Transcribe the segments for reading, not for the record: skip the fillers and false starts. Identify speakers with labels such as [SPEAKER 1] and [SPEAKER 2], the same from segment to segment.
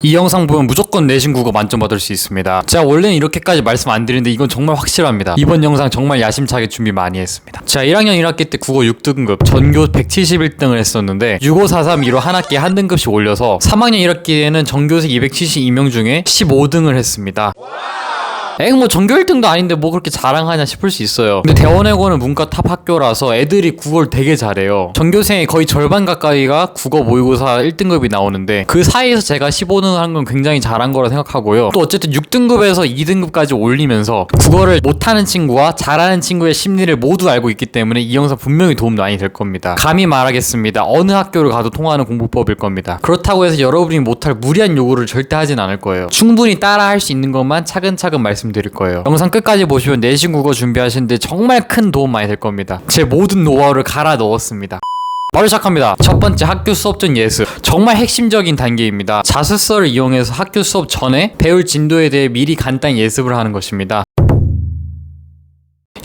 [SPEAKER 1] 이 영상 보면 무조건 내신 국어 만점 받을 수 있습니다. 제가 원래는 이렇게까지 말씀 안 드리는데 이건 정말 확실합니다. 이번 영상 정말 야심차게 준비 많이 했습니다. 제가 1학년 1학기 때 국어 6등급, 전교 171등을 했었는데 6543-2로 한 학기에 한 등급씩 올려서 3학년 1학기에는 전교생 272명 중에 15등을 했습니다. 뭐 전교 1등도 아닌데 뭐 그렇게 자랑하냐 싶을 수 있어요. 근데 대원외고는 문과 탑 학교라서 애들이 국어를 되게 잘해요. 전교생의 거의 절반 가까이가 국어 모의고사 1등급이 나오는데 그 사이에서 제가 15등을 한 건 굉장히 잘한 거라 생각하고요. 또 어쨌든 6등급에서 2등급까지 올리면서 국어를 못하는 친구와 잘하는 친구의 심리를 모두 알고 있기 때문에 이 영상 분명히 도움 많이 될 겁니다. 감히 말하겠습니다. 어느 학교를 가도 통하는 공부법일 겁니다. 그렇다고 해서 여러분이 못할 무리한 요구를 절대 하진 않을 거예요. 충분히 따라할 수 있는 것만 차근차근 말씀드릴 거예요. 영상 끝까지 보시면 내신 국어 준비하시는데 정말 큰 도움 많이 될 겁니다. 제 모든 노하우를 갈아 넣었습니다. 바로 시작합니다. 첫 번째, 학교 수업 전 예습. 정말 핵심적인 단계입니다. 자습서를 이용해서 학교 수업 전에 배울 진도에 대해 미리 간단히 예습을 하는 것입니다.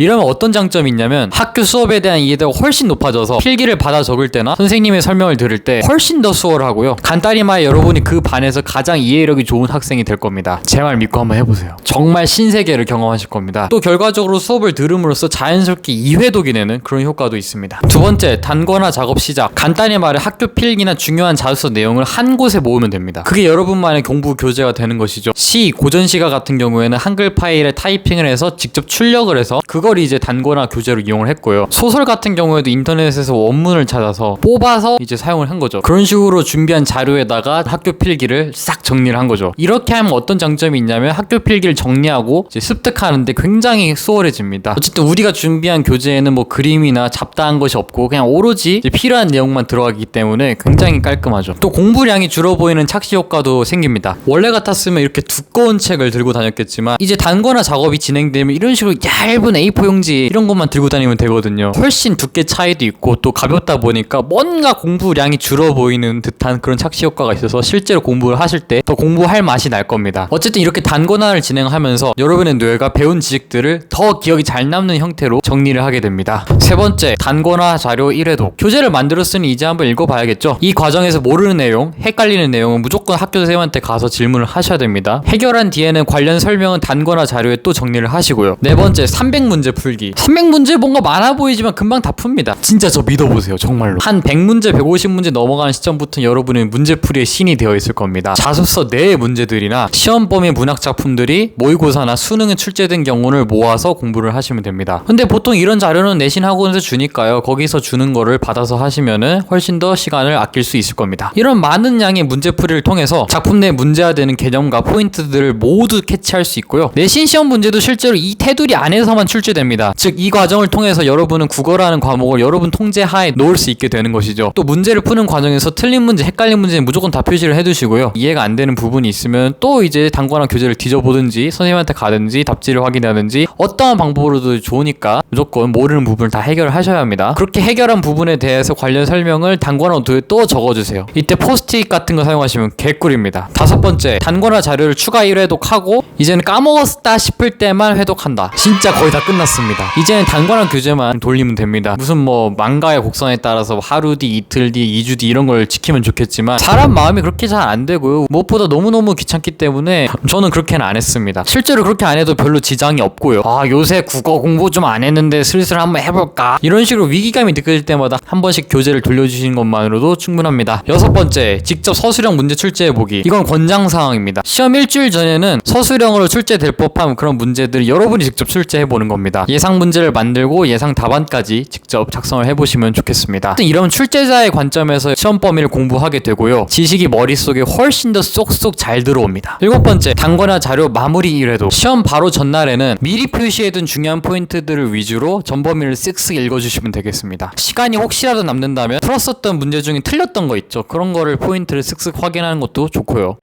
[SPEAKER 1] 이러면 어떤 장점이 있냐면 학교 수업에 대한 이해도가 훨씬 높아져서 필기를 받아 적을 때나 선생님의 설명을 들을 때 훨씬 더 수월하고요. 간단히 말해 여러분이 그 반에서 가장 이해력이 좋은 학생이 될 겁니다. 제 말 믿고 한번 해보세요. 정말 신세계를 경험하실 겁니다. 또 결과적으로 수업을 들음으로써 자연스럽게 이해도기 내는 그런 효과도 있습니다. 두 번째, 단거나 작업 시작. 간단히 말해 학교 필기나 중요한 자습서 내용을 한 곳에 모으면 됩니다. 그게 여러분만의 공부 교재가 되는 것이죠. 고전시가 같은 경우에는 한글 파일에 타이핑을 해서 직접 출력을 해서 그걸 이제 단거나 교재로 이용을 했고요. 소설 같은 경우에도 인터넷에서 원문을 찾아서 뽑아서 이제 사용을 한 거죠. 그런 식으로 준비한 자료에다가 학교 필기를 싹 정리를 한 거죠. 이렇게 하면 어떤 장점이 있냐면 학교 필기를 정리하고 이제 습득하는데 굉장히 수월해집니다. 어쨌든 우리가 준비한 교재에는 뭐 그림이나 잡다한 것이 없고 그냥 오로지 이제 필요한 내용만 들어가기 때문에 굉장히 깔끔하죠. 또 공부량이 줄어 보이는 착시 효과도 생깁니다. 원래 같았으면 이렇게 두꺼운 책을 들고 다녔겠지만 이제 단거나 작업이 진행되면 이런 식으로 얇은 A4 용지 이런 것만 들고 다니면 되거든요. 훨씬 두께 차이도 있고 또 가볍다 보니까 뭔가 공부량이 줄어 보이는 듯한 그런 착시 효과가 있어서 실제로 공부를 하실 때 더 공부할 맛이 날 겁니다. 어쨌든 이렇게 단거나를 진행하면서 여러분의 뇌가 배운 지식들을 더 기억이 잘 남는 형태로 정리를 하게 됩니다. 세 번째, 단거나 자료 1회독. 교재를 만들었으니 이제 한번 읽어봐야겠죠. 이 과정에서 모르는 내용, 헷갈리는 내용은 무조건 학교 선생님한테 가서 질문을 하셔야 됩니다. 해결한 뒤에는 관련 설명은 단거나 자료에 또 정리를 하시고요. 네 번째, 300문제 풀기. 300문제 뭔가 많아 보이지만 금방 다 풉니다. 진짜 저 믿어보세요. 정말로. 한 100문제, 150문제 넘어가는 시점부터 여러분은 문제풀이의 신이 되어 있을 겁니다. 자습서 내의 문제들이나 시험 범위 문학 작품들이 모의고사나 수능에 출제된 경우를 모아서 공부를 하시면 됩니다. 근데 보통 이런 자료는 내신 학원에서 주니까요. 거기서 주는 거를 받아서 하시면은 훨씬 더 시간을 아낄 수 있을 겁니다. 이런 많은 양의 문제풀이를 통해서 작품 내 문제화되는 개념과 포인트들을 모두 캐치할 수 있고요. 내신 시험 문제도 실제로 이 테두리 안에서만 출제됩니다. 즉 이 과정을 통해서 여러분은 국어라는 과목을 여러분 통제 하에 놓을 수 있게 되는 것이죠. 또 문제를 푸는 과정에서 틀린 문제, 헷갈린 문제는 무조건 다 표시를 해두시고요. 이해가 안 되는 부분이 있으면 또 이제 단거나 교재를 뒤져보든지 선생님한테 가든지 답지를 확인하든지 어떠한 방법으로도 좋으니까 무조건 모르는 부분을 다 해결을 하셔야 합니다. 그렇게 해결한 부분에 대해서 관련 설명을 단거나 노트에 또 적어주세요. 이때 포스트잇 같은 거 사용하시면 개꿀입니다. 다섯 번째, 단거나 자료를 추가 1회독하고 이제는 까먹었다 싶을 때만 회독한다. 진짜 거의 다 끝났습니다. 이제는 단거나 교재만 돌리면 됩니다. 무슨 뭐 망가의 곡선에 따라서 하루 뒤, 이틀 뒤, 2주 뒤 이런 걸 지키면 좋겠지만 사람 마음이 그렇게 잘 안 되고요. 무엇보다 너무너무 귀찮기 때문에 저는 그렇게는 안 했습니다. 실제로 그렇게 안 해도 별로 지장이 없고요. 요새 국어 공부 좀 안 했는데 슬슬 한번 해볼까? 이런 식으로 위기감이 느껴질 때마다 한 번씩 교재를 돌려주시는 것만으로도 충분합니다. 여섯 번째, 직접 서술형 문제 출제해보기. 이건 권장사항입니다. 시험 일주일 전에는 서술형으로 출제될 법한 그런 문제들을 여러분이 직접 출제해보는 겁니다. 예상 문제를 만들고 예상 답안까지 직접 작성을 해보시면 좋겠습니다. 이런 출제자의 관점에서 시험 범위를 공부하게 되고요. 지식이 머릿속에 훨씬 더 쏙쏙 잘 들어옵니다. 일곱 번째, 단거나 자료 마무리 1회독. 시험 바로 전날에는 미리 표시해둔 중요한 포인트들을 위주로 전 범위를 쓱쓱 읽어주시면 되겠습니다. 시간이 혹시라도 남는다면 풀었었던 문제 중에 틀렸던 거 있죠. 그런 거를 포인트를 쓱쓱 확인하는 것도 좋고요.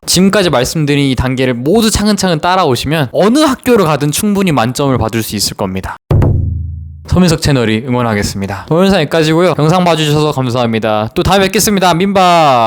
[SPEAKER 1] 지금까지 말씀드린 이 단계를 모두 차근차근 따라오시면 어느 학교를 가든 충분히 만점을 받을 수 있을 겁니다. 서민석 채널이 응원하겠습니다. 오늘 영상 여기까지고요. 영상 봐주셔서 감사합니다. 또 다음에 뵙겠습니다. 민바.